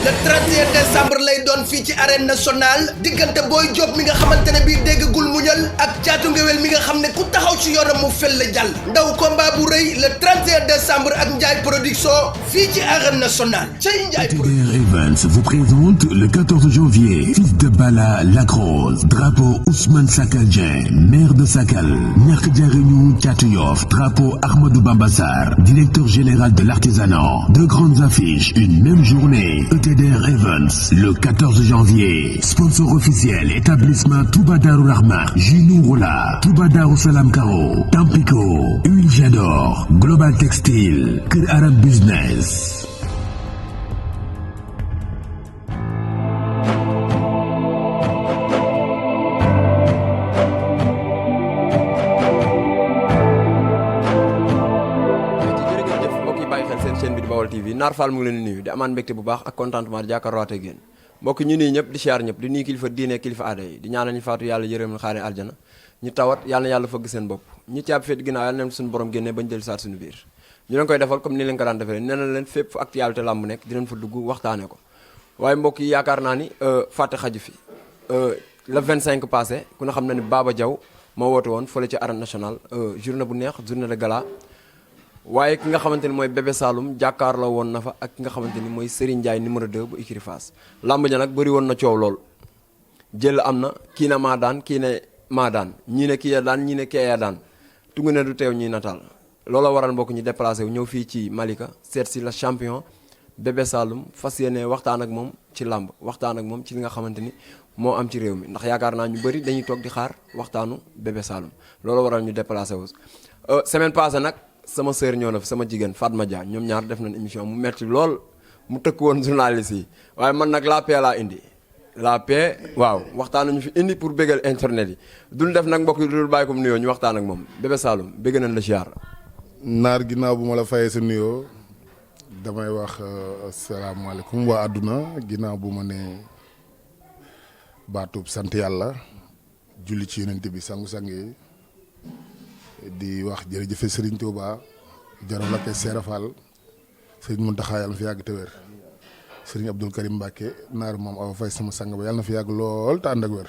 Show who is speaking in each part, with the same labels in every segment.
Speaker 1: le 31 décembre lay doon fii ci arène nationale diggante Boy Diop mi nga xamante ne bii déggagul muñal ak Caatu Ngewel mi nga xam ne ku taxaw ci yoonam mu fel la jàll ndaw combat bu rëy le 31 décembre ak Ndiaye production fii ci arène nationale cay Ndiaye
Speaker 2: TDR Events vous présente le 14 janvier fils de Bala Lacrose drapeau Ousmane Sakal Dieng maire de Sakal ñàkk jariñu Caatu Yoff drapeau Ahmadou Bamba Sarr directeur général de l'artisanat. Deux grandes affiches une même journée. TDR Events le 14 janvier sponsor officiel établissement Touba Darou Rahman Junouroula Touba Darou Salam Karo Tampico Huile Jador Global Textile Kër Arab Business.
Speaker 3: TV Naar Fall mu ngi leen di nuyu di amaan mbégte bu baax ak contentement di jàkkaarloo ak yéen mbokk ñu nii ñëpp di siyaar ñëpp di nuyu kilifa diine kilifa aada yi di ñaanal ñu faatu yàlla yërëm xaare aljana ñu tawat yàlla na yàlla fëgg seen bopp ñu caabi féet ginnaaw yàlla na suñu borom génnee bañ dellu saat suñu biir ñu leen koy defal comme ni leen ko daan defee nee na leen fépp fu actualité làmb nekk dinañ fa dugg waxtaane ko waaye mbokk yi yaakaar naa ni fàtte xaju fi le 25 passé ku na xam na ni Baba Diaw moo woote woon fële ci arène nationale journée bu neex journée de gala waaye ki nga xamante ni mooy Bébé Saloum jàkkaarloo woon na fa ak ki nga xamante ni mooy Serigne Ndiaye numéro 2 bu écurie Fass làmb ja nag bëri woon na coow lool jël am na kii na maa daan kii ne maa daan ñii ne kii ya daan ñii ne kee ya daan tungu ne du teew ñuy nataal loola waral mbokk ñi déplacé wu ñëw fii ci Malika seet si la champion Bébé Saloum fas yéene waxtaan ak moom ci làmb waxtaan ak moom ci li nga xamante ni moo am ci réew mi ndax yaakaar naa ñu bëri dañuy toog di xaar waxtaanu Bébé Saloum loola waral ñu déplacé wu semaine passée nag sama sœur ñëw na fi sama jigéen Fatma Dia ñoom ñaar def nañ émission mu metti lool mu tëkk woon journaliste yi waaye man nag la paix laa indi la paix waaw waxtaan nañu fi indi pour bégal internet yi duñ def nag mbokk yi dul bàyyi ko mu nuyoo ñu waxtaan ak moom Bébé Saloum bégg nañ la ziar.
Speaker 4: Naar ginnaaw bu ma la fayee sa nuyoo damay wax asalaamaaleykum waa àdduna ginnaaw bu ma ne baatub sant yàlla julli ci yonent bi sangu-sang yi di wax jërëjëfe Serigne Touba jaro lakke Seera Fall Serigne Mountakha yàlla na fi yàgg te wér Serigne Abdoul Karim Mbacke naar moom awa fay sama sang ba yàlla na fi yàgg lool te ànd ak wér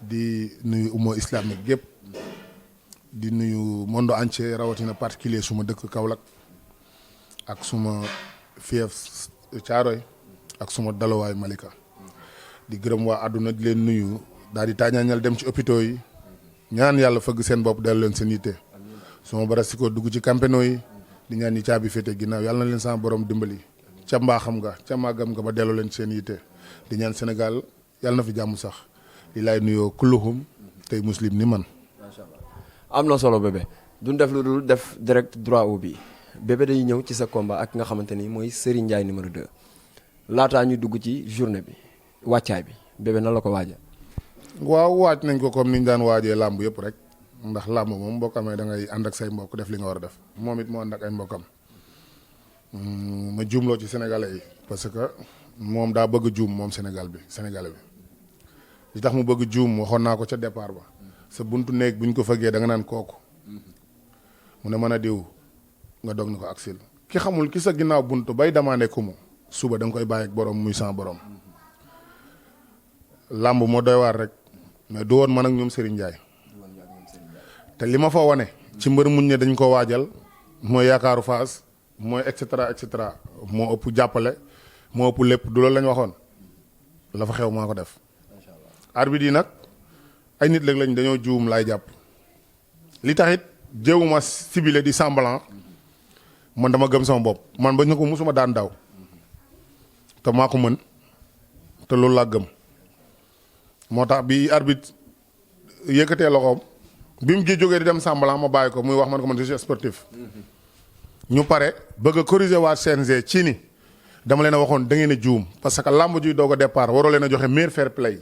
Speaker 4: di nuyu umma islamique gépp di nuyu monde entier rawatina particulier suma dëkk Kaolack ak suma fief Caaroy ak suma dalowaay Malika di gërëm waa àdduna di leen nuyu daal di tàññaañal dem ci hôpitaux yi ñaan yàlla fëgg seen bopp dellu leen seen yitte suma bara si ko dugg ci campeno yi di ñaan ñi caabi féete ginnaaw yàlla na leen sama borom dimbali ca mbaaxam nga ca màggam nga ba dellu leen seen yitte di ñaan Sénégal yàlla na fi jàmm sax di laay nuyoo kulluhum tey muslim ni man.
Speaker 3: macha allah am na solo Bébé duñ def lu dul def direct droit au but Bébé day ñëw ci sa combat ak nga xamante ni mooy Serigne Ndiaye numéro 2 laataa ñu dugg ci journée bi wàccaay bi Bébé nan la ko waaja
Speaker 4: waaw waaj nañ ko comme ni ñu daan waajee làmb yëpp rek ndax làmb moom boo ko amee da ngay ànd ak say mbokk def li nga war a def moom it moo ànd ak ay mbokkam ma juumloo ci sénégalais yi parce que moom daa bëgg juum moom sénégalais bi li tax mu bëgg juum waxoon naa ko ca départ ba sa buntu néeg bu ñu ko fëggee da nga naan kooku mu ne mën a diw nga dog na ko aksil ki xamul ki sa ginnaaw buntu bay demandé ku mu suba da nga koy bàyyi ak borom muy sans borom làmb moo doy waar rek mais du woon man ak ñoom Serigne Ndiaye te li ma fa wane ci mbër muñ ne dañ ko waajal mooy yaakaaru Fass mooy et cetera moo ëpp jàppale moo ëpp lépp du loolu la ñu waxoon la fa xew maa ko def. arbitre yi nag ay nit léeg lañ dañoo juum laay jàpp li taxit jéewuma sibile di semblant man dama gëm sama bopp man ba ñu ko musuma daan daw te maa ko mën te loolu laa gëm. moo tax bi arbitre yëkkatee loxoom bi mu jógee di dem semblant ma bàyyi ko muy wax man ko man je suis sportif ñu pare bëgg a corriger waa CNG ci ni dama leen a waxoon da ngeen a juum parce que làmb juy doog a départ waroo leen a joxe meilleur fair play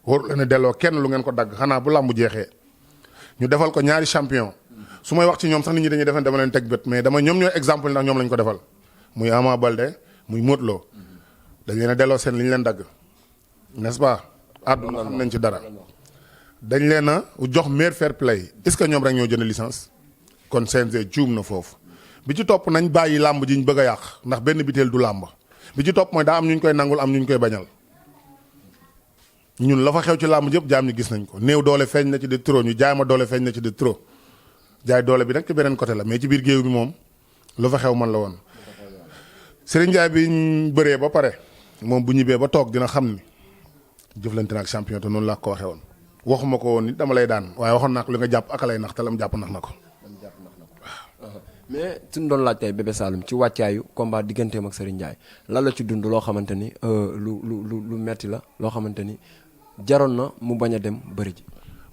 Speaker 4: waroo leen a delloo kenn lu ngeen ko dagg xanaa bu làmb jeexee ñu defal ko ñaari champion su may wax ci ñoom sax nit ñi dañuy defen dama leen teg bët mais dama ñoom ñooy exemple ndax ñoom lañ ko defal muy Ama Baldé muy Modou Lo dañ leen a delloo seen li ñu leen dagg n'est-ce pas àdduna xam nañ ci dara dañ leen a jox meilleur fair play est-ce que ñoom rek ñoo jënd licence kon CNG juum na foofu bi ci topp nañ bàyyi làmb ji ñu bëgg a yàq ndax benn biteel du làmb bi ci topp mooy daa am ñu ñu koy nangul am ñu ñu koy bañal ñun la fa xew ci làmb yëpp jaam ñi gis nañ ko néew doole feeñ na ci de trop ñu jaay ma doole feeñ na ci de trop jaay doole bi nag ci beneen côté la mais ci biir géew bi moom lu fa xew man la woon. Serigne Ndiaye bi ñu bëree ba pare moom bu ñibbee ba toog dina xam ni jëflante na ak champion te noonu laa ko waxee woon waxuma ko woon ni dama lay daan waaye waxoon naa ko li nga jàpp ak lay nax te lam jàpp nax na ko.
Speaker 3: mais suñu doon laaj tey Bébé Saloum ci wàccaayu combat digganteem ak Serigne Ndiaye lan la ci dund loo xamante ni lu metti la loo xamante ni jaroon na mu bañ a dem bëri ji.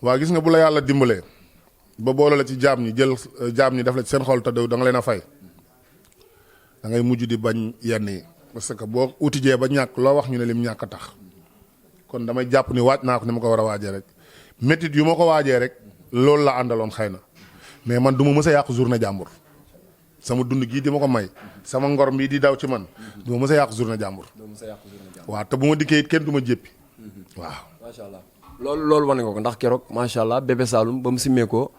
Speaker 4: waaw gis nga bu la yàlla dimbalee ba boole la ci jaam ñi jël jaam ñi def la ci seen xol te da nga leen a fay da ngay mujj di bañ yenn yi parce que boo utijee ba ñàkk loo wax ñu ne lim ñàkk a tax kon damay jàpp ni waaj naa ko ni ma ko war a waajee rek métit yu ma ko waajee rek loolu la àndaloon xëy na mais man du ma mës a yàq journée jàmbur sama dund gii di ma ko may sama ngor mii di daw ci man du ma mës a yàq journée jàmbur waaw te bu ma dikkee it kenn du ma jéppi waaw.
Speaker 3: macha allah loolu wane nga ko ndax keroog macha allah Bébé Saloum ba mu simmee ko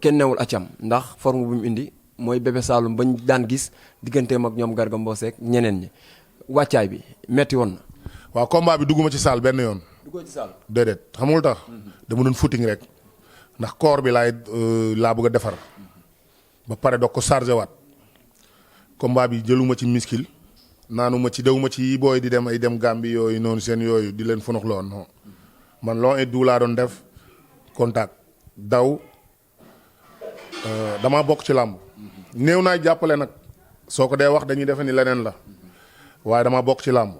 Speaker 3: kenn newul accam ndax forme bu mu indi mooy Bébé Saloum bañ daan gis digganteem ak ñoom Garga Mbossé ak ñeneen ñi wàccaay bi metti woon na.
Speaker 4: waaw combat bi dugguma ci saal benn yoon.
Speaker 3: duggoo ci saal
Speaker 4: déedéet xamul tax dama doon footing rek ndax corps bi laa bëgg a defar ba pare doog ko chargé waat combat bi jëluma ci miskil naanuma ci dewuma ci booy di dem ay dem Gambie yooyu noonu seen yooyu di leen funuxloo woon non man long et doux laa doon def contact daw dama bokk ci làmb néew naay jàppale nag soo ko dee wax dañuy defe ni leneen la waaye dama bokk ci làmb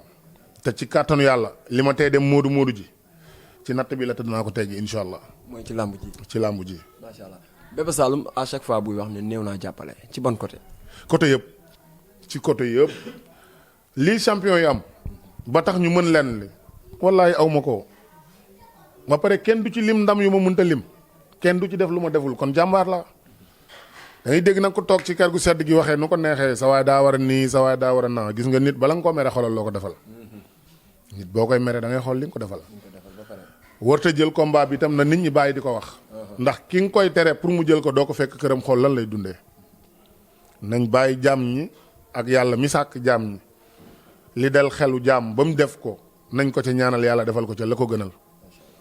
Speaker 4: te ci kàttanu yàlla li ma tey dem moodu ji ci natt bi la te dinaa ko teggi incha allah.
Speaker 3: mooy ci làmb ji.
Speaker 4: ci làmb ji.
Speaker 3: macha allah Bébé Saloum à chaque fois buy wax ne néew naa jàppale ci ban côté.
Speaker 4: côté yëpp ci côté yëpp lii champion yi am ba tax ñu mën leen li wallaay aw ma ko ba pare kenn du ci lim ndam yu ma mënta lim kenn du ci def lu ma deful kon jàmbaar la da ngay dégg nag ko toog ci kër gu sedd gi waxee nu ko neexee sa waay daa war a nii sa waay daa war a naa gis nga nit bala nga ko mere xoolal loo ko defal nit boo koy mere da ngay xool li nga ko defal warta jël combat bi itam na nit ñi bàyyi di ko wax ndax ki nga koy tere pour mu jël ko doo ko fekk këram xool lan lay dundee nañ bàyyi jaam ñi ak yàlla mi sàkk jaam ñi li del xelu jaam ba mu def ko nañ ko ca ñaanal yàlla defal ko ca la ko gënal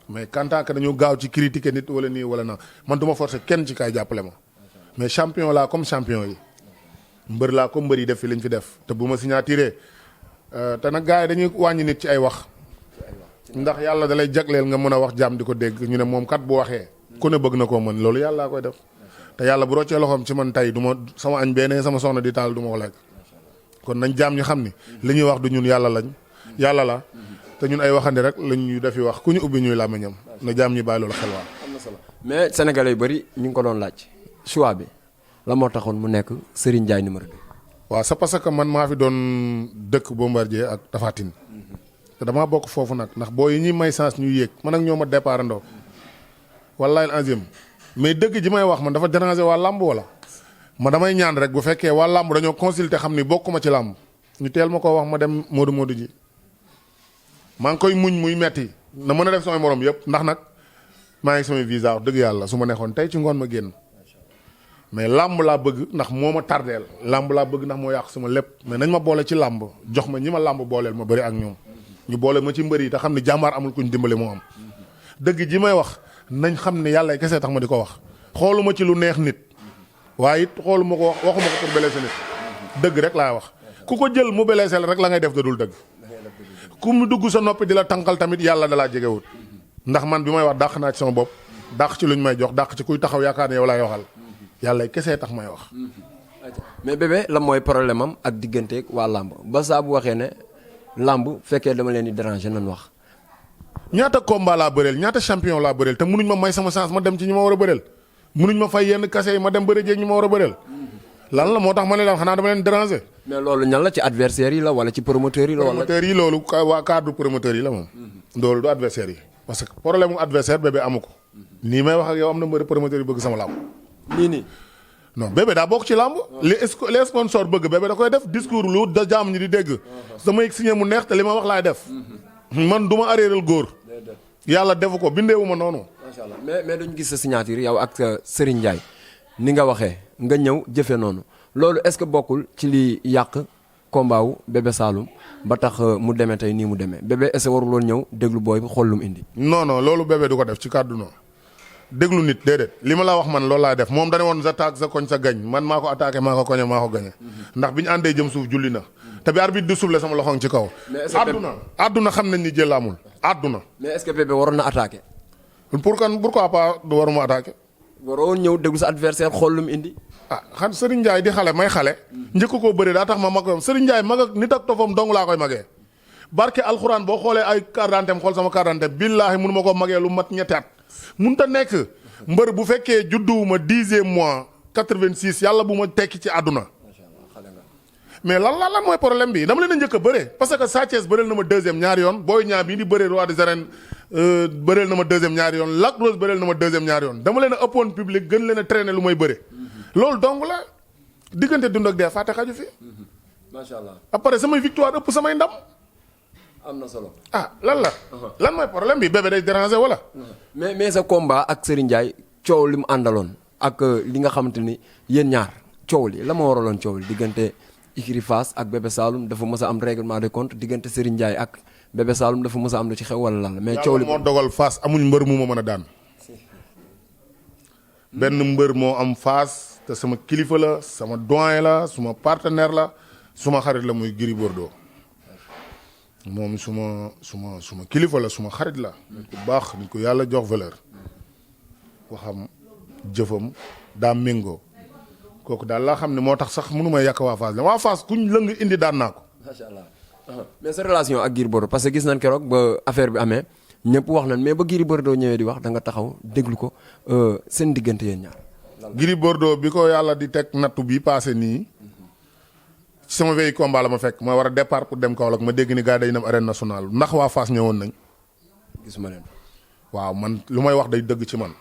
Speaker 4: mais quand que dañu gaaw ci critiquer nit wala nii wala naa man du ma forcer kenn ci kaay jàppale ma mais champion laa comme champion yi mbër laa comme mbër yi def fi liñ fi def te bu ma signaturé te nag gars yi dañuy wàññi nit ci ay wax ndax yàlla da lay jagleel nga mën a wax jaam di ko dégg ñu ne moom kat bu waxee ku ne bëgg na koo mën loolu yàlla koy def te yàlla bu roccee loxoom ci man tey du ma sama añ beneen sama soxna di taal du ma ko lekk kon nañ jaam ñu xam ni li ñuy wax du ñun yàlla lañ yàlla la te ñun ay waxande rek lañ ñu defi wax ku ñu ubbi ñuy làmmiñam na jaam ñi bàyyi loolu xel waa.
Speaker 3: am na solo mais sénégalais yu bëri ñu ngi ko doon laaj choix bi la moo taxoon mu nekk Serigne Ndiaye numéro 2.
Speaker 4: waaw c'est parce que man maa fi doon dëkk Bombardier ak Tapha Tine te damaa bokk foofu nag ndax boo yi ñuy may chance ñuy yéeg man ak ñoo ma départ andoo wallahi azim mais dëgg ji may wax man dafa déranger waa làmb wala ma damay ñaan rek bu fekkee waa làmb dañoo consulter xam ni bokkuma ci làmb ñu teel ma ko wax ma dem Modou ji maa ngi koy muñ muy metti na mën a def samay morom yëpp ndax nag maa ngi samay visa wax dëgg yàlla su ma neexoon tey ci ngoon ma génn mais làmb laa bëgg ndax moo ma tardeel làmb laa bëgg ndax moo yàq sama lépp mais nañ ma boole ci làmb jox ma ñi ma làmb booleel ma bëri ak ñoom ñu boole ma ci mbër yi te xam ni jàmbaar amul kuñ dimbale moo am dëgg ji may wax nañ xam ne yàlla kese tax ma di ko wax xooluma ci lu neex nit waaye it xooluma ko waxuma ko pour blesser nit dëgg rek laay wax ku ko jël mu blesser la rek la ngay def da dul dëgg ku mu dugg sa noppi di la tànqal tamit yàlla dalaa jegewut ndax man bi may wax dàq naa ci sama bopp dàq ci luñ may jox dàq ci kuy taxaw yaakaar ne yow laay waxal yàlla kese tax may wax.
Speaker 3: mais Bébé la mooy problème am ak digganteeg waa làmb ba saa bu waxee ne làmb fekkee dama leen di déranger nan wax.
Speaker 4: ñaata combat laa bëreel ñaata champion laa bëreel te munuñ ma may sama chance ma dem ci ñi ma war a bëreel munuñ ma fay yenn kase yi ma dem bëre jeeg ñi ma war a bëreel lan la moo tax ma ne leen xanaa dama leen déranger.
Speaker 3: mais loolu ñan la ci adversaire yi la wala ci promoteur yi la. wala
Speaker 4: promoteur yi loolu waa cadre promoteur yi la moom. loolu du adversaire yi. parce que problème mu adversaire Bébé amu ko. nii may wax ak yow am na mbëri promoteur yi bëgg sama làmb.
Speaker 3: nii.
Speaker 4: non Bébé daa bokk ci làmb. les sponsors bëgg Bébé da koy def discours lu da jaam ñi di dégg. samay signé mu neex te li ma wax laay def. man du ma aréeral góor. yàlla defu ko bindeewu ma noonu.
Speaker 3: macha allah mais dañu gis sa signature yow ak Serigne Ndiaye ni nga waxee nga ñëw jëfe noonu loolu est-ce que bokkul ci li yàq combat wu Bébé Saloum ba tax mu demee tey nii mu demee Bébé est-ce que warul woon ñëw déglu booy bi xool lu mu indi.
Speaker 4: non loolu Bébé du ko def ci kàddu non déglu nit déedéet li ma la wax man loolu laa def moom dane woon sa taag sa koñ sa gañ man maa ko attaqué maa ko koñe maa ko gañe ndax bi ñu àndee jëm suuf julli na te bi arbitre di soufflé sama loxoŋ ci kaw. àdduna xam nañ ni jël amul àdduna.
Speaker 3: mais est-ce que Bébé waroon na attaqué.
Speaker 4: pourquoi pas du waruma attaqué.
Speaker 3: waroon ñëw déglu sa adversaire xool lu mu indi.
Speaker 4: xam Serigne Ndiaye di xale may xale. njëkk koo bëree daa tax ma mag ko Serigne Ndiaye mag ak nit ak tofam dong laa koy magee. barke alxuraan boo xoolee ay carte d'identité xool sama carte d'identité billaahi mënu ma koo magee lu mat ñetti at. mënut a nekk mbër bu fekkee judduwuma 10e mois 86 yàlla bu ma tekki ci àdduna. mais lan mooy problème bi dama leen a njëkk a bëree parce que Sa Thiès bëreel na ma 2e ñaari yoon Boy Niang bii di bëree roi des arènes bëreel na ma 2e ñaari yoon Lac Rose bëreel na ma 2e ñaari yoon dama leen a ëppoon public gën leen a traîner lu may bëre. loolu dong la diggante dund ak dee fàtte xaju fi.
Speaker 3: macha allah
Speaker 4: après samay victoire ëpp samay ndam.
Speaker 3: am na solo.
Speaker 4: lan la. lan mooy problème bi Bébé day déranger wala.
Speaker 3: mais sa combat ak Serigne Ndiaye coow li mu àndaloon ak li nga xamante ni yéen ñaar coow li la ma waraloon coow li diggante Ikri Fass ak Bébé Saloum dafa mës a am règlement de compte diggante Serigne Ndiaye ak Bébé Saloum dafa mës a am lu ci xew wala lan la. mais coow li
Speaker 4: moo dogal Fass amuñ mbër mu ma mën a daan. benn mbër moo am Fass te sama kilifa la sama doyen la suma partenaire la suma xarit la muy Gris Bordeaux moom suma kilifa la suma xarit la. nit ku baax nit ku yàlla jox valeur. waxam jëfam daa méngoo kooku daal laa xam ne moo tax sax mënu may yàq waa Fass la waa Fass kuñ lëng indi daan naa ko.
Speaker 3: macha allah mais sa relation ak Gris Bordeaux parce que gis nañ keroog ba affaire bi amee ñëpp wax nañ mais ba Gris Bordeaux ñëwee di wax da nga taxaw déglu ko seen diggante yéen ñaar.
Speaker 4: Gris Bordeaux bi ko yàlla di teg nattu bi passé nii ci sama veille combat la ma fekk ma war a départ pour dem Kaolack ma dégg ni gars day dem arène nationale ndax waa Fass ñëwoon nañ.
Speaker 3: gisuma leen.
Speaker 4: waaw man lu may wax day dëgg ci man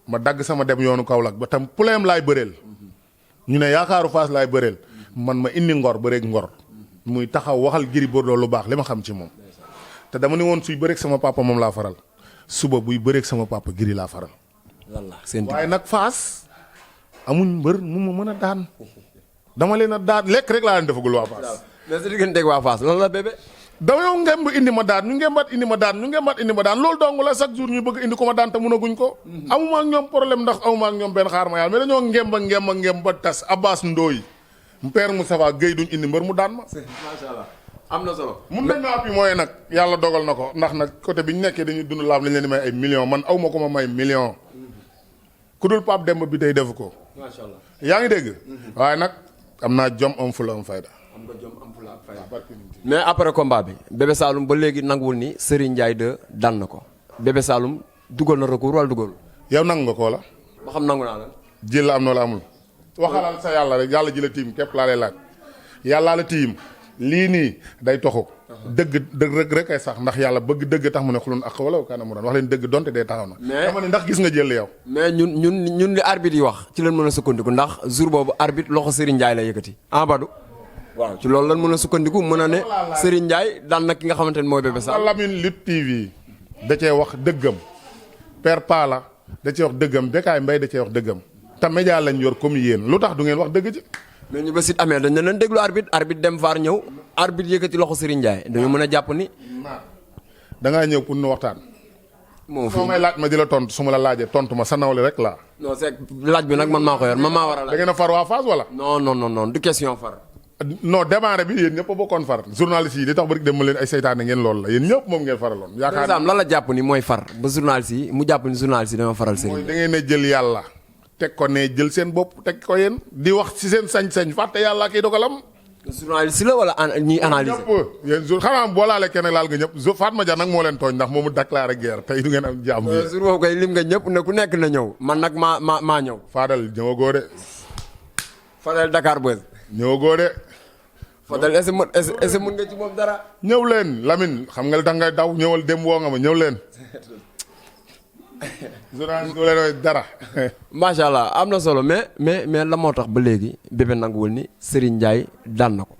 Speaker 4: ma dagg sama dem yoonu Kaolack ba tam problème laay bëreel. ñu ne yaakaaru Fass laay bëreel man ma indi ngor bëreeg ngor muy taxaw waxal Gris Bordeaux lu baax li ma xam ci moom te dama ne woon suy bëreeg sama papa moom laa faral suba buy bëreeg sama papa Gris laa faral. waaye nag Fass amuñ mbër mu ma mën a daan dama leen a daan lekk rek laa leen defagul waa Fass.
Speaker 3: mais sa digganteeg waa Fass lan la Bébé.
Speaker 4: dama yow ngemb indi ma daan ñu ngembat indi ma daan ñu ngembat indi ma daan loolu dong la chaque jour ñu bëgg indi ko ma daan te mënaguñ ko. amuma ak ñoom problème ndax amuma ak ñoom benn xaar ma yàlla mais dañoo ngemb ba tas Abbas Ndoye Père Moustapha Guèye duñ indi mbër mu daan ma.
Speaker 3: macha allah am na solo.
Speaker 4: mun nañ ma appui mooy nag yàlla dogal na ko ndax nag côté bi ñu nekkee dañuy dund laam lañ leen di may ay millions man aw ma ko ma may million ku dul Pape Demba bi tey defu ko.
Speaker 3: macha allah
Speaker 4: yaa ngi dégg. waaye nag am naa jom am fula am fayda.
Speaker 3: am nga jom am fula ak fayda. mais après combat bi Bébé Saloum ba léegi nanguwul ni Serigne Ndiaye 2 daan na ko Bébé Saloum dugal na recours wala dugal.
Speaker 4: yow nangu nga koo la.
Speaker 3: ba xam nangu naa la.
Speaker 4: jël la am na la amul. waxalal sa yàlla rek yàlla ji la tiim képp laa lay laaj yàllaa la tiim lii nii day toxu. dëgg rek ay sax ndax yàlla bëgg dëgg tax mu ne xulun ak wala kaana mu doon wax leen dëgg donte day taxaw na.
Speaker 3: mais
Speaker 4: dama ne ndax gis nga jël yow.
Speaker 3: mais ñun li arbitre yi wax ci lañ mën a sukkandiku ndax jour boobu arbitre loxo Serigne Ndiaye la yëkkati Badou. waaw ci loolu lan mën a sukkandiku mën a ne Serigne Ndiaye daan na ki nga xamante ne mooy Bébé Saloum.
Speaker 4: Lamine Lutte TV da cee wax dëggam Père Pala da cee wax dëggam Bécaye Mbaye da cee wax dëggam te média lañ yor comme yéen lu tax du ngeen wax dëgg ci.
Speaker 3: mais ñu ba sit amee dañ ne leen déglu arbitre dem vaar ñëw arbitre yëkkati loxo Serigne Ndiaye dañu mën a jàpp ni.
Speaker 4: da ngaa ñëw pour nu waxtaan.
Speaker 3: moom
Speaker 4: soo may laaj ma di la tontu su ma la laajee tontu ma sa nawle rek laa.
Speaker 3: non c'est laaj bi nag man maa ko yor man maa war a laaj.
Speaker 4: da ngeen a far waa Fass wala.
Speaker 3: non du question far.
Speaker 4: non démarré bi yéen ñëpp a bokkoon far journaliste yi di tax ba dem ma leen ay seytaane ngeen loolu la yéen ñëpp moom ngeen faraloon. yaakaar
Speaker 3: naa lan la jàpp ni mooy far ba journaliste yi mu jàpp ni journaliste yi dama faral Serigne.
Speaker 4: mooy da ngeen a jël yàlla teg ko ne jël seen bopp teg ko yéen di wax ci seen sañ-sañ fàtte yàlla kii dogalam.
Speaker 3: journaliste la wala ñuy analyser.
Speaker 4: ñëpp yéen jour xanaa boo laalee kenn laal nga ñëpp Fatma Dia nag moo leen tooñ ndax moomu déclaré guerre tey du ngeen am jàmm.
Speaker 3: jour boobu koy lim nga ñëpp ne ku nekk na ñëw man nag maa ñëw.
Speaker 4: Fadel ñëwagoo de.
Speaker 3: Fadel Dakar Buzz.
Speaker 4: ñëwagoo de.
Speaker 3: Fadel est-ce que mën nga ci moom dara.
Speaker 4: ñëw leen Lamine xam nga li tax ngay daw ñëwal dem woo nga ma ñëw leen. journaliste du leen dara.
Speaker 3: macha allah am na solo mais la moo tax ba léegi Bébé nanguwul ni Serigne Ndiaye daan na ko.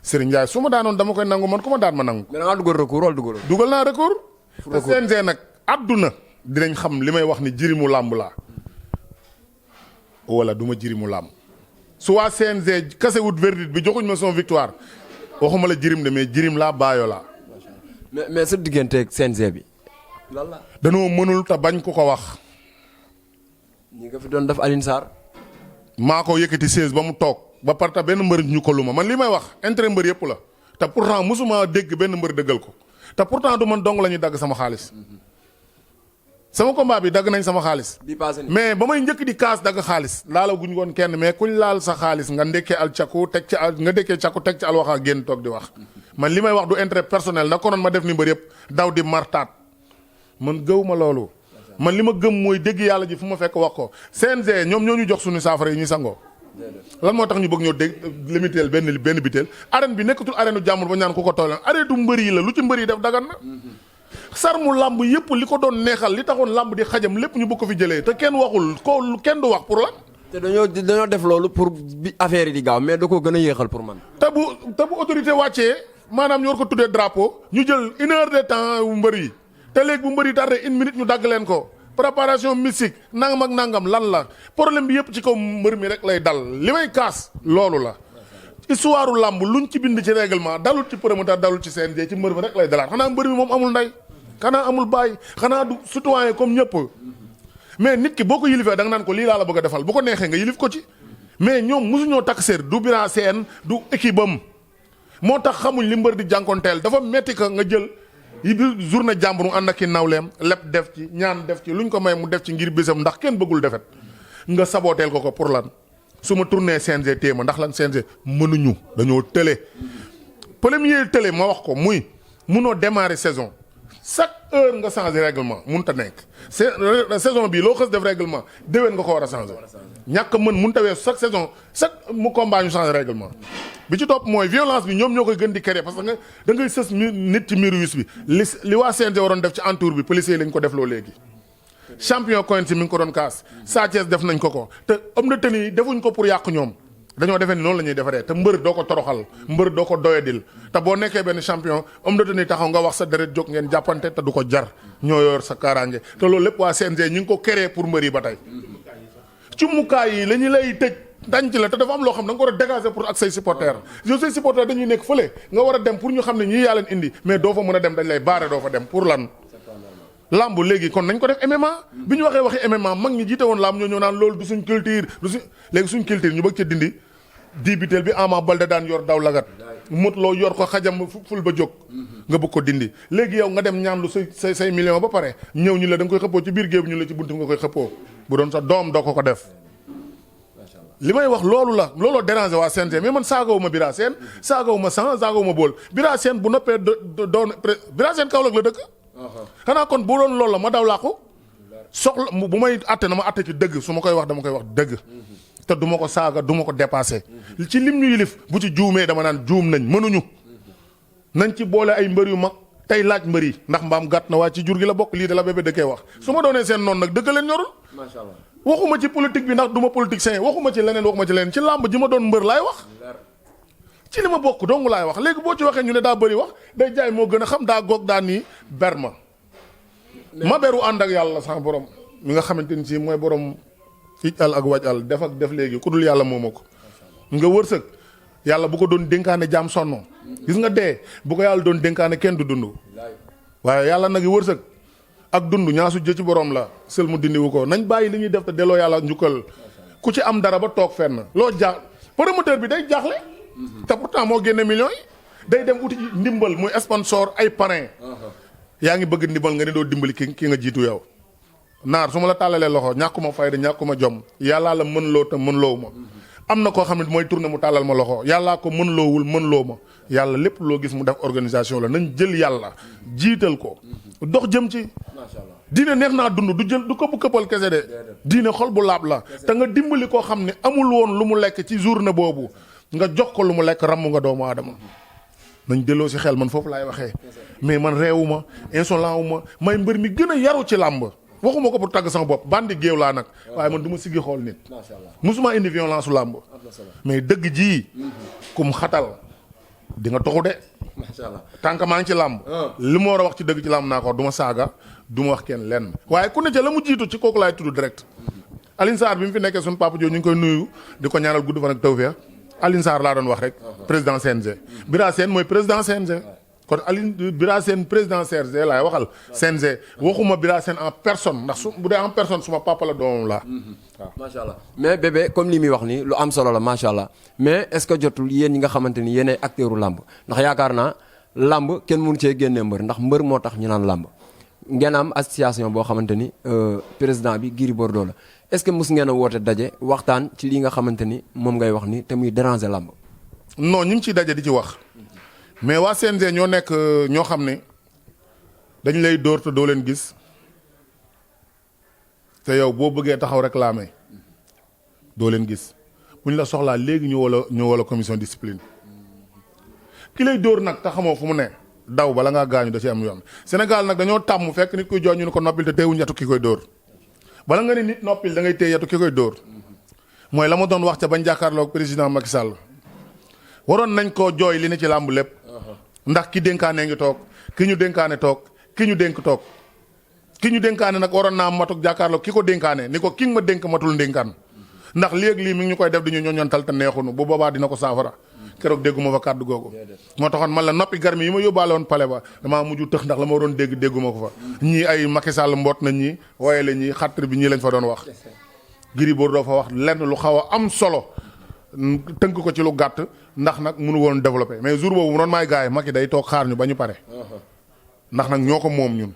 Speaker 4: Serigne Ndiaye su ma daanoon dama koy nangu man ku ma daan ma nangu.
Speaker 3: mais da ngaa dugal recours wala dugal.
Speaker 4: dugal naa recours. te CNG nag àdduna dinañ xam li may wax ni jirimu làmb laa. wala du ma jirimu làmb. su waa CNG kase wut verdict bi joxuñ ma son victoire waxuma la jirim de mais jirim laa baayoo laa.
Speaker 3: mais sa digganteeg CNG bi lan la.
Speaker 4: danoo mënul te bañ ko wax.
Speaker 3: ñi nga fi doon def Alioune Sarr.
Speaker 4: maa ko yëkkati 16 ba mu toog ba parta benn mbër ñu ko lu ma man li may wax intérêt mbër yëpp la te pourtant mosuma dégg benn mbër dëggal ko te pourtant du man dong la ñuy dagg sama xaalis. sama combat bi dagg nañ sama xaalis. mais ba may njëkk di kaas dagg xaalis laala guñ woon kenn mais kuñ laal sa xaalis nga ndekkee al cakku teg ci al nga ndekkee cakku teg ci al waxa génn toog di wax. man li may wax du intérêt personnel na konoon ma def ni mbër yëpp daw di martaat man gëw ma loolu. man li ma gëm mooy dégg yàlla ji fu ma fekk wax ko CNG ñoom ñoo ñu jox suñu saafara yi ñuy sangoo. lan moo tax ñu bëgg ñoo dégg limité benn biteel arène bi nekkatul arène u jàmbur ba ñaan ku ko toolam arène du mbër yi la lu ci mbër yi def dagan na. sar mu làmb yëpp li ko doon neexal li taxoon làmb di xajam lépp ñu bëgg ko fi jëlee te kenn waxul ko kenn du wax pour lan.
Speaker 3: te dañoo def loolu pour bi affaire yi di gaaw mais da koo gën a yéexal pour man.
Speaker 4: te bu autorité wàccee maanaam ñu war ko tuddee drapeau ñu jël 1 heure de temps wu mbër yi te léegi bu mbër yi tardé 1 minute ñu dagg leen ko préparation mystique nangam ak nangam lan la problème bi yëpp ci kaw mbër mi rek lay dal li may kaas loolu la. histoire làmb luñ ci bind ci règlement dalul ci promoteur dalul ci CNG ci mbër mi rek lay dalaat xanaa mbër mi moom amul ndey xanaa amul bàyyi xanaa du citoyen comme ñëpp mais nit ki boo ko yilifee da nga naan ko lii laa la bëgg a defal bu ko neexee nga yilif ko ci mais ñoom mosuñoo takk séer du bira seen du équipe am moo tax xamuñ li mbër di jànkonteel dafa metti ka nga jël yi bi journée jàmbur mu ànd ak i nawleem lépp def ci ñaan def ci luñ ko may mu def ci ngir bésam ndax kenn bëggul defet nga sabooteel ko pour lan su ma tourné CNG téema ndax lan CNG mënuñu dañoo tële premier tële ma wax ko muy munoo démarrer saison chaque heure nga changé règlement mënut a nekk saison bii loo xës def règlement déwén nga ko war a changé ñàkk mën mënut a weesu chaque saison chaque mu combat ñu changé règlement bi ci topp mooy violence bi ñoom ñoo koy gën di créer parce que nga da ngay sës nit ci miiru wis bi li waa CNG waroon def ci entour bi policiers yi lañ ko def loo léegi champion coin si mi ngi ko doon kaas Sa Thiès def nañ ko te homme de tenue yi defuñ ko pour yàq ñoom dañoo defee ni noonu la ñuy defaree te mbër doo ko toroxal mbër doo ko doyadil te boo nekkee benn champion homme de tenue taxaw nga wax sa deret jóg ngeen jàppante te du ko jar ñoo yor sa kaaraange te loolu lépp waa CNG ñu ngi ko créer pour mbër yi ba tey ci mukaay yi la ñu lay tëj dañ ci la te dafa am loo xam da nga ko war a dégager pour ak say supporters yow say supporters dañuy nekk fële nga war a dem pour ñu xam ne ñii yaa leen indi mais doo fa mën a dem dañ lay baare doo fa dem pour lan lamb léegi kon nañ ko def MMA bi ñu waxee MMA mag ñi jiite woon lamb ñoo ñëw naan loolu du suñ culture du suñ léegi suñ culture ñu bëgg ca dindi di biteel bi Ama Baldé daan yor daw lagat mot loo yor ko xajam ful ba jóg nga bëgg ko dindi léegi yow nga dem ñaan lu say million ba pare ñëw ñu la da nga koy xëppoo ci biir géew ñu la ci buntu nga koy xëppoo bu doon sa doom doo ko def li may wax loolu la looloo déranger waa CNG mais man saagawuma Bira Sène saagawuma Sang saagawuma Bool Bira Sène bu noppee doon Bira Sène Kaolack la dëkk xanaa kon bu doon loolu la ma daw laa ko soxla bu may atte na ma atte ci dëgg su ma koy wax dama koy wax dëgg te du ma ko saaga du ma ko dépassé ci lim ñu yilif bu ci juumee dama naan juum nañ mënuñu nañ ci boole ay mbër yu mag tey laaj mbër yi ndax mbaam gàtt na waaye ci jur gi la bokk lii de la bébé dëkkee wax su ma doonee seen noonu nag dëgg leen ñorul
Speaker 3: macha allah
Speaker 4: waxuma ci politique bi ndax du ma politicien waxuma ci leneen ci làmb ji ma doon mbër laay wax ci li ma bokk dong laay wax léegi boo ci waxee ñu ne daa bëri wax day jaay moo gën a xam daa goog daa nii ber ma beru ànd ak yàlla sax borom mi nga xamante ni si mooy borom ij al ak waj al def ak def léegi ku dul yàlla moomoo ko nga wërsëg yàlla bu ko doon dénkaane jaam sonno gis nga dee bu ko yàlla doon dénkaane kenn du dund waaye yàlla nag wërsëg ak dund ñaasu jë ci borom la sël mu dindiwu ko nañ bàyyi li ñuy def te delloo yàlla njukkal ku ci am dara ba toog fenn loo jaax promoteur bi day jaaxle te pourtant moo génne millions yi day dem uti ndimbal muy sponsor ay parrain yaa ngi bëgg ndimbal nga ne doo dimbali ki nga jiitu yow naar su ma la tàllalee loxo ñàkkuma fayda ñàkkuma jom yàllaa la mën loo te mën loowu ma am na koo xam ne mooy tourné mu tàllal ma loxo yàllaa ko mën loowul mën loo ma yàlla lépp loo gis mu def organisation la nañ jël yàlla jiital ko dox jëm ci diine neex naa dund du jël du këpp këppal kese de diine xol bu laab la te nga dimbali koo xam ne amul woon lu mu lekk ci journée boobu nga jox ko lu mu lekk ramm nga doomu aadama nañ delloo si xel man foofu laay waxee mais man réewuma insolent wu ma may mbër mi gën a yaru ci làmb waxuma ko pour tàgg sama bopp bandi géew laa nag waaye man du ma siggi xool nit musuma indi violence su làmb mais dëgg ji kum xatal di nga toxu de
Speaker 3: macha allah
Speaker 4: tànk maa ngi ci làmb li ma war a wax ci dëgg ci làmb naa ko wax du ma saaga du ma wax kenn lenn waaye ku ne ca la mu jiitu ci kooku laay tudd direct Alioune Sarr bi mu fi nekkee suñu papa jooju ñu ngi koy nuyu di ko ñaanal gudd fan ak tawfeex Alioune Sarr laa doon wax rek. président CNG. Bira Sène mooy président CNG. kon Alioune Bira Sène président CNG laay waxal. CNG waxuma Bira Sène en personne ndax bu dee en personne suma papa la doomam laa. waaw
Speaker 3: macha allah mais bébé comme li muy wax nii lu am solo la macha allah mais est-ce que jotul yéen ñi nga xamante ni yéenay acteuru làmb ndax yaakaar naa làmb kenn mënu cee génnee mbër ndax mbër moo tax ñu naan làmb ngeen am association boo xamante ni président bi Gris Bordeaux la est-ce que mos ngeen a woote daje waxtaan ci li nga xamante ni moom ngay wax ni te muy déranger làmb.
Speaker 4: non ñu ngi ciy daje di ci wax mais waa CNG ñoo nekk ñoo xam ne dañ lay dóor te doo leen gis te yow boo bëggee taxaw réclamer doo leen gis buñ la soxlaa léegi ñu wala commission discipline ki lay dóor nag te xamoo fu mu ne daw bala ngaa gaañu da ci am yoon Sénégal nag dañoo tàmm fekk nit kuy jooy ñu ne ko noppil te teewuñ yatu ki koy dóor bala nga ne nit noppil da ngay téye yatu ki koy dóor mooy la ma doon wax ca bañ jàkkaarloog président Macky Sall waroon nañ koo jooy li ne ci làmb lépp ndax ki dénkaane ngi toog ki ñu dénkaane toog ki ñu dénk toog ki ñu dénkaane nag waroon naa matuk jàkkaarloog ki ko dénkaane ni ko ki nga ma dénk matul ndénkaan ndax léegi lii mi ngi ñu koy def di ñu ñoñontal te neexunu bu boobaa dina ko saafara keroog dégguma fa kàddu googu moo taxoon man la noppi garmi yi ma yóbbaale woon pale ba damaa mujj tëx ndax la ma waroon dégg dégguma ko fa ñii ay Macky Sall mboot na ñi waaye la ñii xattri bi ñii lañ fa doon wax Gris Bordeaux fa wax lenn lu xaw a am solo tënk ko ci lu gàtt ndax nag mënu woon développé mais jour boobu mu doon maay gars yi Macky day toog xaar ñu ba ñu pare ndax nag ñoo ko moom ñun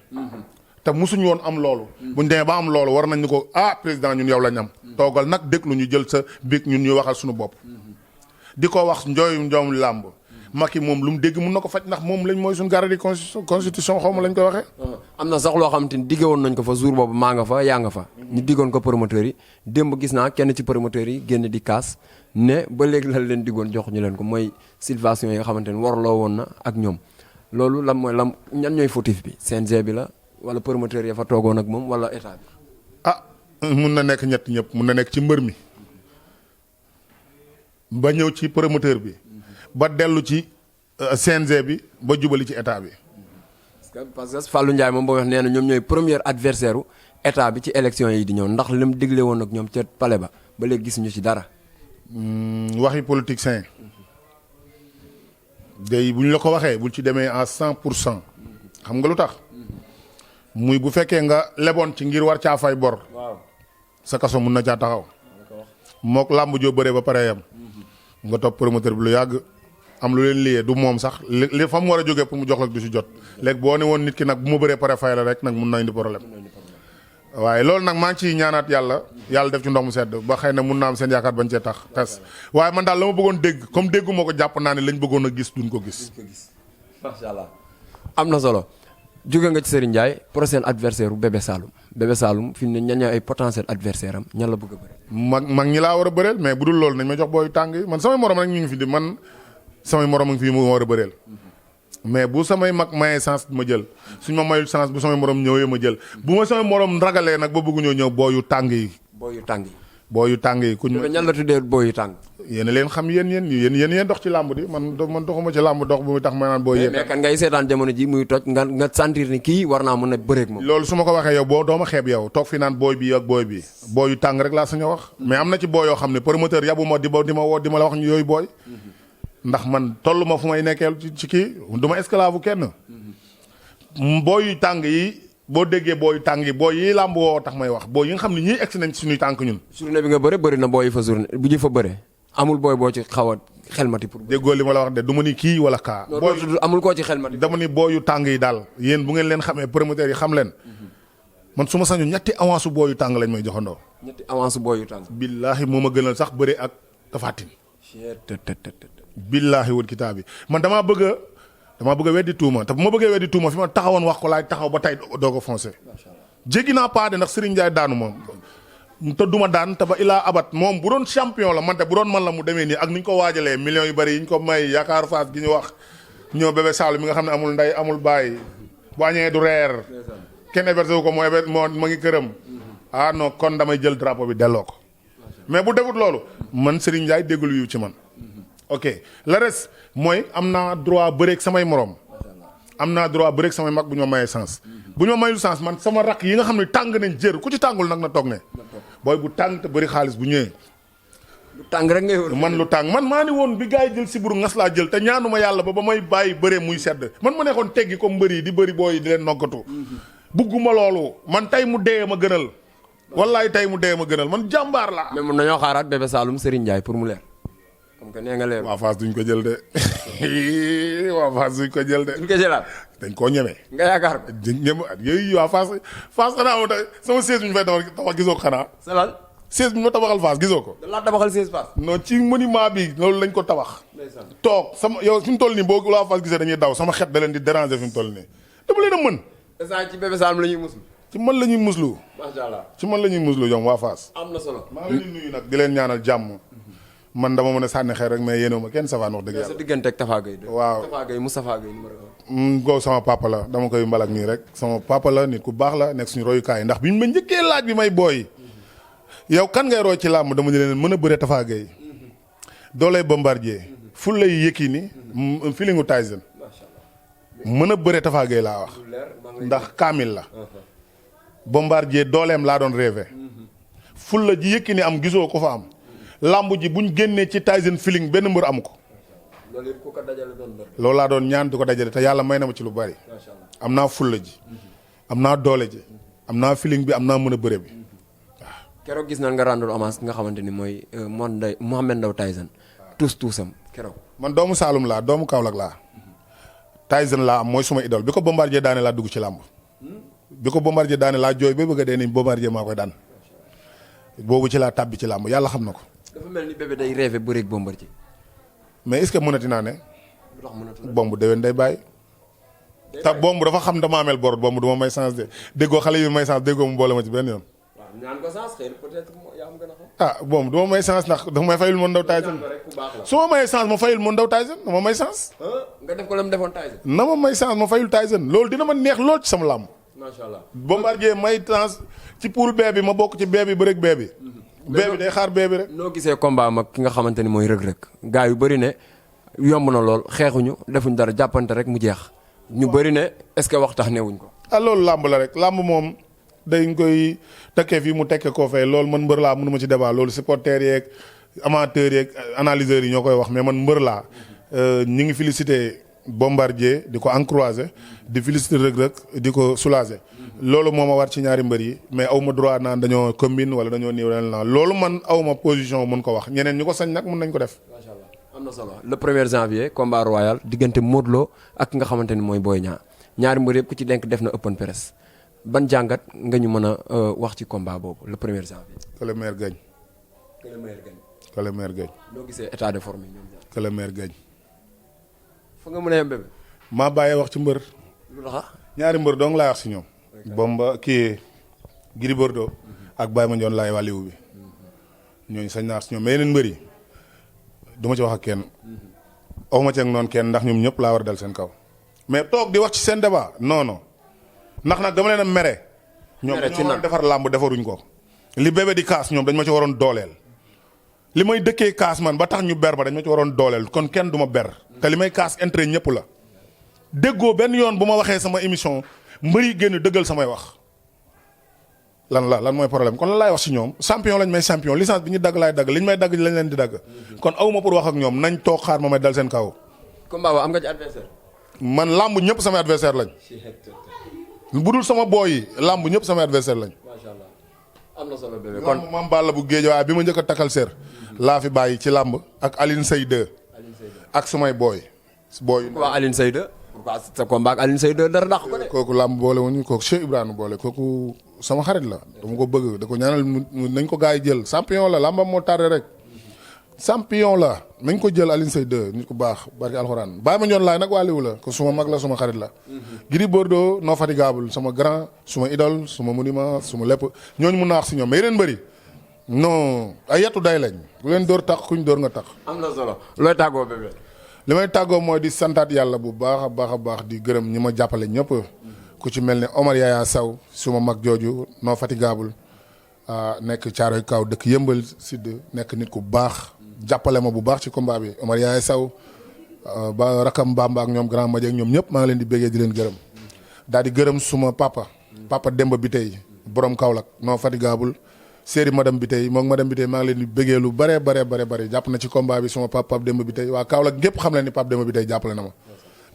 Speaker 4: te musuñu woon am loolu buñ demee ba am loolu war nañ ni ko président ñun yow lañ am toogal nag déglu ñu jël sa bic ñun ñuy waxal suñu bopp di ko wax njoom làmb Macky moom lu mu dégg mun na ko faj ndax moom lañ mooy suñu garde constitution xaw ma lañ koy waxee
Speaker 3: am na sax loo xamante ni digge woon nañ ko fa jour boobu maa nga fa yaa nga fa ñu diggoon ko promoteurs yi démb gis naa kenn ci promoteurs yi génn di kaas ne ba léegi la leen diggoon jox ñu leen ko mooy situation yi nga xamante ni warloo woon na ak ñoom loolu lan mooy lan ñan ñooy fautif bi CNG bi la wala promoteur ya fa toogoon ak moom wala état bi.
Speaker 4: mun na nekk ñett ñëpp mun na nekk ci mbër mi ba ñëw ci promoteur bi ba dellu ci CNG bi ba jubali ci état bi.
Speaker 3: parce que Fallou Ndiaye moom boo wax nee na ñoom ñooy premier adversaire u état bi ci élection yi di ñëw ndax li mu digle woon ak ñoom ca palais ba léegi gisuñu ci dara.
Speaker 4: waxi politicien day bu ñu la ko waxee bul ci demee à 100% xam nga lu tax. muy bu fekkee nga leboon ci ngir war caa fay bor.
Speaker 3: waaw
Speaker 4: sa kaso mun na caa taxaw. mook làmb joo bëree ba pare yam nga topp promoteur bi lu yàgg am lu leen liyee du moom sax li fa mu war a jógee pour mu jox la du si jot léegi boo ne woon nit ki nag bu ma bëree pare fay la rek nag mun na indi problème. waaye loolu nag maa ngi ciy ñaanaat yàlla def ci ndox mu sedd ba xëy na mun naa am seen yaakaar bañ cee tas waaye man daal la ma bëggoon dégg comme dégguma ko jàpp naa ne lañ bëggoon a gis duñ ko gis.
Speaker 3: macha allah am na solo. jóge nga ci Serigne Ndiaye prochain adversaire u Bébé Saloum fi mu ne ñan ñooy ay potentiel adversaire am ñan la bëgg a bëri.
Speaker 4: mag ñi laa war a bëreel mais bu dul loolu nañ ma jox booy tàng yi man samay morom rek ñu ngi fi di man samay morom a ngi fi mu war a bëreel. mais bu samay mag mayee chance ma jël suñ ma mayul chance bu samay morom ñëwee ma jël bu ma samay morom ragalee nag ba bëgguñoo ñëw booyu tàng yi. booyu tàng yi kuñ ma
Speaker 3: ñan la tuddee booyu tàng.
Speaker 4: yéen leen xam yéen dox ci làmb di man doxuma ci làmb dox bu muy tax ma naan booy yéen.
Speaker 3: mais kan ngay seetaan jamono ji muy toj nga sentir ni kii war naa mën a bëreeg moom.
Speaker 4: loolu su ma ko waxee yow boo dooma xeeb yow toog fi naan booy bi ak booy bi booyu tàng rek laa sañ a wax mais am na ci booy yoo xam ne promoteur yabu ma di ma woo di ma la wax ñu yooyu booy ndax man tollu ma fu may nekkeel ci kii du ma esclave kenn booyu tàng yi boo déggee booyu tàng yi booy yi làmb woo tax may wax booy yi nga xam ne ñii egsi nañ ci suñuy tànk ñun.
Speaker 3: journée bi nga bëri na booy yi fa journée bu ñu fa bëree amul booy boo ci xaw a xelmati pour.
Speaker 4: déggoo li ma la wax de du ma ni kii wala kaa.
Speaker 3: booy amul koo ci xelmati.
Speaker 4: dama ni booyu tàng yi daal yéen bu ngeen leen xamee promoteurs yi xam leen man su ma sañoon ñetti avance booyu tàng lañ may joxandoo.
Speaker 3: ñetti avance booyu tàng.
Speaker 4: billaahi moo ma gënal sax bëre ak Tapha Tine. billaahi wal kitaabi man damaa bëgg a weddi tuuma te bu ma bëggee weddi tuuma fi ma taxawoon wax ko laay taxaw ba tey doo ko foncé jéggi naa paade ndax Serigne Ndiaye daanu moom te duma daan te ba ilaa abat moom bu doon champion la man te bu doon man la mu demee nii ak ni ñu ko waajalee millions yu bëri yi ñu ko may yaakaar faas gi ñu wax ñëw Bébé Saloum mi nga xam ne amul ndey amul baay bu añee du reer kenn hébergé wu ko moo ma ngi këram non kon damay jël drapeau bi delloo ko mais bu defut loolu man Serigne Ndiaye déggul yu ci man ok le reste mooy am naa droit bëreeg samay morom am naa droit bëreeg samay mag bu ñu ma mayee sens bu ñu ma mayul sens man sama rakk yi nga xam ne tàng nañ jër ku ci tàngul nag na toog ne booy bu tàng te bëri xaalis bu ñëwee
Speaker 3: lu tàng rek ngay wër.
Speaker 4: man lu tàng man maa ni woon bi gars yi jël siburu ngas laa jël te ñaanuma yàlla ba may bàyyi bëree muy sedd man ma nekkoon teggi comme mbër yi di bëri booy di leen noggatu. bugguma loolu man tey mu dee ma gënal. wallaay tey mu dee ma gënal man jàmbaar laa.
Speaker 3: mais mun nañoo xaaraat Bébé Saloum Serigne Ndiaye pour mu leer. comme que nee nga leer.
Speaker 4: waa Fass duñ ko jël de waa Fass duñ ko jël de.
Speaker 3: duñ ko jëlaat.
Speaker 4: dañ koo ñeme.
Speaker 3: nga yaakaar ko.
Speaker 4: ñeme yooyu waa Fass xanaa moom sama siège bi ñu fay tabax gisoo ko xanaa.
Speaker 3: Salal.
Speaker 4: siège bi ñu ma tabaxal Fass gisoo ko.
Speaker 3: da laa tabaxal 16 Fass.
Speaker 4: non ci monument bi loolu lañ ko tabax. toog sama yow fi mu toll nii boo waa Fass gisee dañuy daw sama xet da leen di déranger fi mu toll nii. dama leen a mën.
Speaker 3: instant ci Bébé Saloum la ñuy muslu.
Speaker 4: ci man la ñuy muslu.
Speaker 3: macha allah
Speaker 4: ci man la ñuy muslu ñoom waa Fass.
Speaker 3: am na solo.
Speaker 4: maa ngi leen di nuyu nag di leen ñaanal jàmm. man dama mën a sànni xeer rek mais yéenoo ma kenn safaan wax dëgg
Speaker 3: sa
Speaker 4: yàlla.
Speaker 3: diggante ak Tafa Gueye.
Speaker 4: waaw
Speaker 3: Tafa Gueye Moustapha Gueye numéro 1.
Speaker 4: Go sama papa la dama koy mbalak nii rek sama papa la nit ku baax la nekk suñu royukaay ndax bi ñu ma njëkkee laaj bi may booy. yow kan ngay roy ci làmb dama ne leen mën a bëre Tafa Gueye. dooley Bombardier. ful lay Yékini. feelingu Tyson. mën a bëre Tafa Gueye laa wax. ndax kaamil la. Bombardier dooleem laa doon rêvé. ful la ji Yékini am gisoo ko fa am. làmb ji buñ génnee ci Tyson feeling benn mbër amu ko.
Speaker 3: loolu yëpp ku ko dajale doon mbër.
Speaker 4: loolu laa doon ñaan di ko dajale te yàlla may na ma ci lu bari. am naa fulla ji. am naa doole ji. am naa feeling bi am naa mën a bëre bi.
Speaker 3: keroog gis nañ nga rendre hommage ki nga xamante ni mooy Mohamed Ndao Tyson. tuusam keroog.
Speaker 4: man doomu Saalum laa doomu Kaolack laa. Tyson laa am mooy suma idole bi ko Bombardier daane laa dugg ci làmb. bi ko Bombardier daane laa jooy ba bëgg a dee ni Bombardier maa koy daan. boobu ci laa tàbbi ci làmb yàlla xam na ko.
Speaker 3: dafa mel ni bébé day rêvé bëre ak Bombardier.
Speaker 4: mais est-ce que mënati naa ne.
Speaker 3: lu tax mënatu
Speaker 4: bomb déwén day bàyyi. te bomb dafa xam dama ameel bor bomb du ma may chance de déggoo xale yi may chance déggoo mu boole ma ci benn yoon.
Speaker 3: waaw ñaan ko chance xëy na peut-être yaa am gën a xam.
Speaker 4: ah bomb du ma may chance ndax dafa may fayul ma Ndao Tyson. su ma mayee chance ma fayul ma Ndao Tyson na ma may chance.
Speaker 3: nga def ko la mu defoon Tyson.
Speaker 4: na ma may chance ma fayul Tyson loolu dina ma neex lool ci sama làmb.
Speaker 3: macha allah.
Speaker 4: Bombardier may chance ci poule bee bi ma bokk ci bee bi bëreeg bee bi. bee bi day xaar bee bi rek.
Speaker 3: noo gisee combat mag ki nga xamante ni mooy rëg-rëg gaa yu bëri ne yomb na lool xeexuñu defuñ dara jàppante rek mu jeex ñu bëri ne est-ce que wax tax newuñ ko.
Speaker 4: ah loolu làmb la rek làmb moom dañ koy tekkee fii mu tekkee koo fee loolu man mbër laa mënu ma ci débat loolu supporters yeeg amateurs yeeg analyseurs yi ñoo koy wax mais man mbër laa ñi ngi félicité Bombardier di ko encouragé di félicité rëg-rëg di ko soulagé loolu moo ma war ci ñaari mbër yi mais aw ma droit naan dañoo combine wala dañoo niiw leen naan loolu man aw ma position mun ko wax ñeneen ñu ko sañ nag mun nañ ko def.
Speaker 3: macha allah am na solo le 1er janvier combat royal diggante Modou Lo ak ki nga xamante ni mooy Boy Niang ñaari mbër yëpp ku ci denk def na open press ban jàngat nga ñu mën a wax ci combat boobu le 1er janvier.
Speaker 4: que le maire gagne.
Speaker 3: que le meilleur gagne.
Speaker 4: que le maire gagne.
Speaker 3: noo gisee état de forme yi ñoom ñaar.
Speaker 4: que le maire gagne.
Speaker 3: fa nga mën a yem bébé.
Speaker 4: maa bàyyee wax ci mbër.
Speaker 3: lu tax
Speaker 4: ñaari mbër dong laay wax si ñoom. Bomba kii Gris Bordeaux ak Baye Mandione laay wàlliwu bi ñooñu sañ naa si ñoom mais yeneen mbër yi du ma ci wax ak kenn aw ma ci ak noonu kenn ndax ñoom ñëpp laa war a dal seen kaw mais toog di wax ci seen débat non non ndax nag dama leen a mere. ñoom dañoo war a defar làmb defaruñ ko. li bébé di kaas ñoom dañ ma ci waroon dooleel. li may dëkkee kaas man ba tax ñu ber ma dañ ma ci waroon dooleel kon kenn du ma ber. te li may kaas intérêt ñëpp la. déggoo benn yoon bu ma waxee sama émission mbër yi génn dëggal samay wax. lan mooy problème kon lan laay wax si ñoom champion lañ may champion licence bi ñu dagg laay dagg liñ may dagg lañ leen di dagg. kon awuma pour wax ak ñoom nañ toog xaar ma may dal seen kaw.
Speaker 3: combat ba am nga ci adversaire.
Speaker 4: man làmb ñëpp samay adversaire lañ. bu dul sama booy yi làmb ñëpp samay adversaire lañ.
Speaker 3: macha allah am na solo bébé
Speaker 4: kon maam Balla bu géej waaye bi ma njëkk a takkal seer. laa fi bàyyi ci làmb ak Aline Seye 2. ak sumay booy. booy
Speaker 3: waa Aline Seye 2. pourquoi sa combat ak Aline Seye 2 dara dàq ko de.
Speaker 4: kooku làmb boole wuñu kooku Cheikh Ibrahima boole kooku sama xarit la dama ko bëgg da ko ñaanal nañ ko gars yi jël champion la làmbam moo tardé rek. champion la nañ ko jël Aline Seye 2 nit ku baax barki alxuraan Baye Mandione laay nag wàlliwu la ko suma mag la suma xarit la. Gris Bordeaux non fatigable sama grand suma idole suma monument suma lépp ñooñu mun naa wax si ñoom mais yeneen bëri non ay yettu day lañ ku leen dóor tax kuñ dóor nga tax.
Speaker 3: am na solo looy tàggoo bébé.
Speaker 4: li may tàggoo mooy di santaat yàlla bu baax a baax di gërëm ñi ma jàppale ñëpp ku ci mel ne Omar Yaya Sow suma mag jooju non fatigable nekk Caaroy Kaw dëkk Yëmbal Sud nekk nit ku baax jàppale ma bu baax ci combat bi Omar Yaya Sow ba rakam Bamba ak ñoom grand Madiaye ak ñoom ñëpp maa ngi leen di béggee di leen gërëm daal di gërëm suma papa Demba bi tey borom Kaolack non fatigable série madame bi tey moom madame bi tey maa ngi leen di bëggee lu bare jàpp na ci combat bi suma Pape Demba bi tey waa Kaolack gépp xam leen ni Pape Demba bi tey jàppale na ma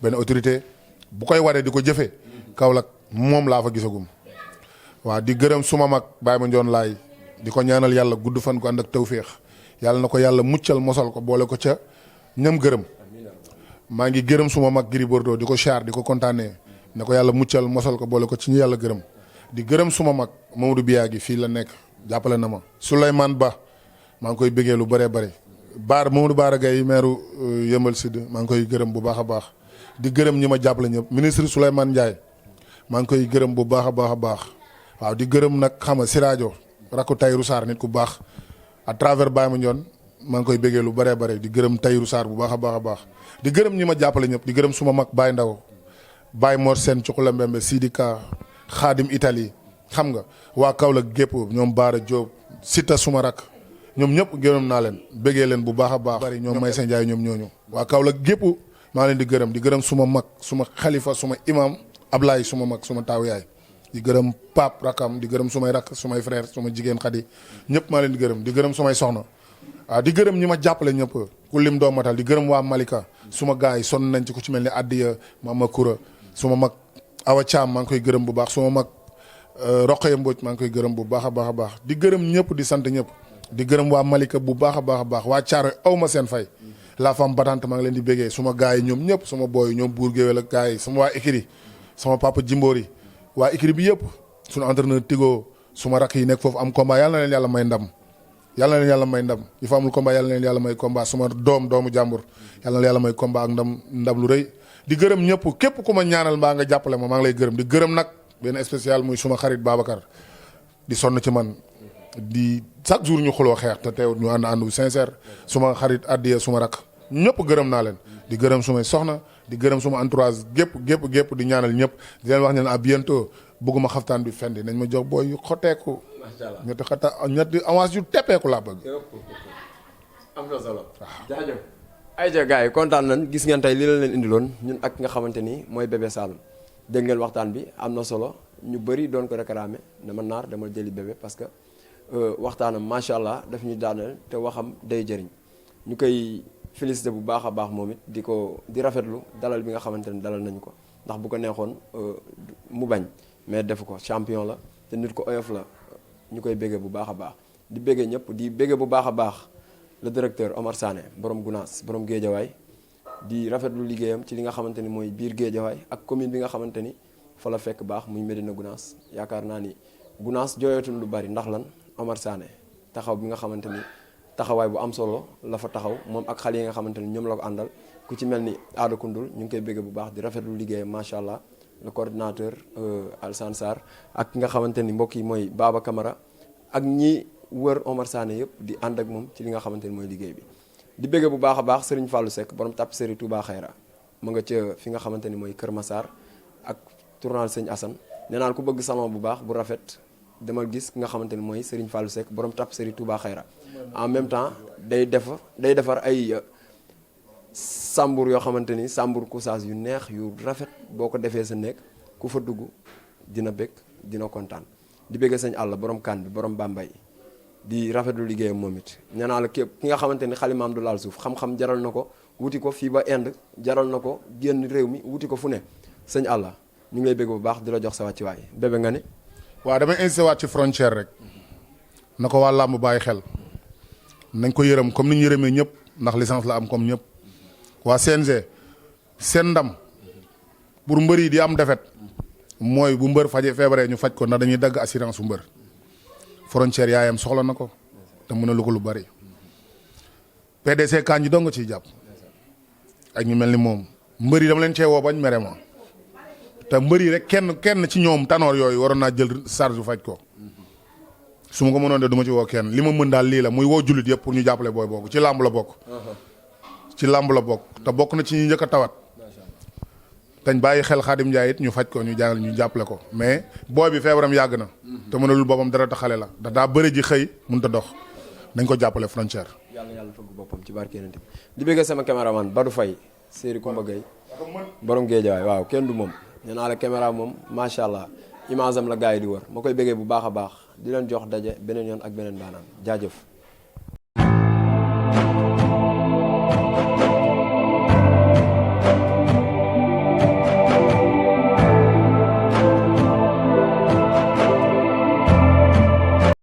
Speaker 4: benn autorité bu koy waree di ko jëfee Kaolack moom laa fa gisagum waaw di gërëm suma mag Baye ma Njoon laay di ko ñaanal yàlla gudd fan ko ànd ak tawféex yàlla na ko yàlla muccal mosal ko boole ko ca ñam gërëm maa ngi gërëm suma mag Gris Bordeaux di ko char di ko kontaanee ne ko yàlla muccal mosal ko boole ko ci ñu yàlla gërëm di gërëm suma mag Mamadou Biya gi fii la nekk jàppale na ma Souleymane Ba maa ngi koy bëggee lu bëree bëri Mamadou Baara Gaye maire Yëmbal Sud maa ngi koy gërëm bu baax a baax di gërëm ñi ma jàppale ñëpp ministre Souleymane Ndiaye maa ngi koy gërëm bu baax a baax waaw di gërëm nag xam nga Sirajo rakku Tayrou Sarr nit ku baax à travers Baye Mandione maa ngi koy bëggee lu bëree bëri di gërëm Tayrou Sarr bu baax a baax di gërëm ñi ma jàppale ñëpp di gërëm suma mag Baye Ndaw Baye Mor Sène Cukula Mbembe Sidika Xaadim Italie xam nga waa Kaolack gépp ñoom Baara Diop Sita suma rak ñoom ñëpp gërëm naa leen bëggee leen bu baax a baax bari ñoom may sa Njaay ñoom ñooñu waa Kaolack gépp maa leen di gërëm suma mag suma xalifa suma imam Ablaye suma mag suma taaw yaay di gërëm Pape rakam di gërëm sumay rak sumay frère suma jigéen Xadi ñëpp maa leen di gërëm sumay soxna waaw di gërëm ñi ma jàppale ñëpp ku lim doo matal di gërëm waa Malika suma gars yi sonn nañ ci ku ci mel ni Addiya Mama Koura suma mag Awa Thiam maa ngi koy gërëm bu baax suma mag Roqaya Mbodj maa ngi koy gërëm bu baax a baax di gërëm ñëpp di sant ñëpp di gërëm waa Malika bu baax a baax waa Thiaroye aw ma seen fay la femme battante maa ngi leen di béggee suma gars yi ñoom ñëpp suma booy ñoom buur géwél ak gars yi suma waa écurie sama papa Jimboori waa écurie bi yëpp sunu entraîneur Tigo suma rakk yi nekk foofu am combat yàlla na leen yàlla may ndam yi fa amul combat yàlla na leen yàlla may combat suma doomu jàmbur yàlla na yàlla may combat ak ndam lu rëy di gërëm ñëpp képp ku ma ñaanal mbaa nga jàppale ma maa ngi lay gërëm di gërëm nag benn spécial muy suma xarit Babacar di sonn ci man di chaque jour ñu xuloo xeex te teewut ñu ànd bu sincère suma xarit Addiya suma rak ñëpp gërëm naa leen di gërëm sumay soxna di gërëm suma entourage gépp di ñaanal ñëpp di leen wax ne à bientôt bëgguma xaftaan bi fendi nañ ma jox booy yu xoteeku ñetti avance yu teppeeku laa bëgg
Speaker 3: am na solo jaajëf ayca gars yi kontaan nañ gis ngeen tey li la leen indiloon ñun ak nga xamante ni mooy Bébé Saloum dégg ngeen waxtaan bi am na solo ñu bëri doon ko réclamé ne ma naar dama jëli bébé parce que waxtaanam macha allah daf ñu daaneel te waxam day jëriñ ñu koy félicité bu baax a baax moom it di rafetlu dalal bi nga xamante ne dalal nañu ko ndax bu ko neexoon mu bañ mais defu ko champion la te nit ko oyof la ñu koy béggee bu baax a baax di béggee ñëpp di béggee bu baax a baax le directeur Omar Sané borom Gunaas borom Géejawaay di rafetlu liggéeyam ci li nga xamante ni mooy biir Géejawaay ak commune bi nga xamante ni fa la fekk baax muy Médina Gunaas yaakaar naa ni Gunaas jooyatul lu bari ndax lan Omar Sané taxaw bi nga xamante ni taxawaay bu am solo la fa taxaw moom ak xale yi nga xamante ni ñoom la ko àndal ku ci mel ni Aada Koundoul ñu ngi koy béggee bu baax di rafetlu liggéeyam macha allah le coordinateur Alsane Sarr ak ki nga xamante ni mbokk yi mooy Baba Camara ak ñi wër Omar Sané yëpp di ànd ak moom ci li nga xamante ni mooy liggéey bi di béggee bu baax a baax Serigne Fallou Seck borom tapisserie Touba Xayra mu nga ca fi nga xamante ni mooy Kër Massar ak tournal Sëñ Assane nee naan ku bëgg salon bu baax bu rafet demal gis ki nga xamante ni mooy Serigne Fallou Seck borom tapisserie Touba Xayra en même temps day defar ay sambur yoo xamante ni sambur couchage yu neex yu rafet boo ko defee sa nekk ku fa dugg dina bëgg dina kontaan di bëgg sëñ àll borom kan bi borom Bambay di rafetlu liggéeyam moom it nee naa la képp ki nga xamante ni xalimaam du laal suuf xam-xam jaral na ko wuti ko fii ba Inde jaral na ko génn réew mi wuti ko fu ne sëñ àll ñu ngi lay bëgg bu baax di la jox sa wàccuwaay bébé nga ni
Speaker 4: waaw damay insisté waat ci frontière rek na ko waa làmb bàyyi xel nañ ko yërëm comme ni ñu yërëmee ñëpp ndax licence la am comme ñëpp waa CNG seen ndam pour mbër yi di am defet mooy bu mbër faje feebaree ñu faj ko ndax dañuy dagg assurance bu mbër frontière yaayam soxla na ko te mën a lu ko lu bari PDC Kandji dong nga ciy jàpp ak ñu mel ni moom mbër yi dama leen cee woo bañ mere ma te mbër yi rek kenn ci ñoom tanoor yooyu waroon naa jël charge bu faj ko su ma ko mënoon de du ma ci woo kenn li ma mën daal lii la muy woo jullit yëpp pour ñu jàppale booy boobu ci làmb la bokk. ci làmb la bokk te bokk na ci ñi njëkk a tawat. tañ bàyyi xel Xaadim Njaay it ñu faj ko ñu jàppale ko mais booy bi feebaram yàgg na. te mënalul boppam dara ta xale la ndax daa bëri ji xëy mënut a dox nañ ko jàppale frontière.
Speaker 3: yàlla fëgg boppam ci barke Yonent bi di bëgg sama caméraman Badou Faye Séri Koumba Gueye borom Géejawaay waaw kenn du moom nee naa la caméra moom macha allah image am la gars yi di wër ma koy bëggee bu baax a baax di leen jox daje beneen yoon ak beneen daanaan jaajëf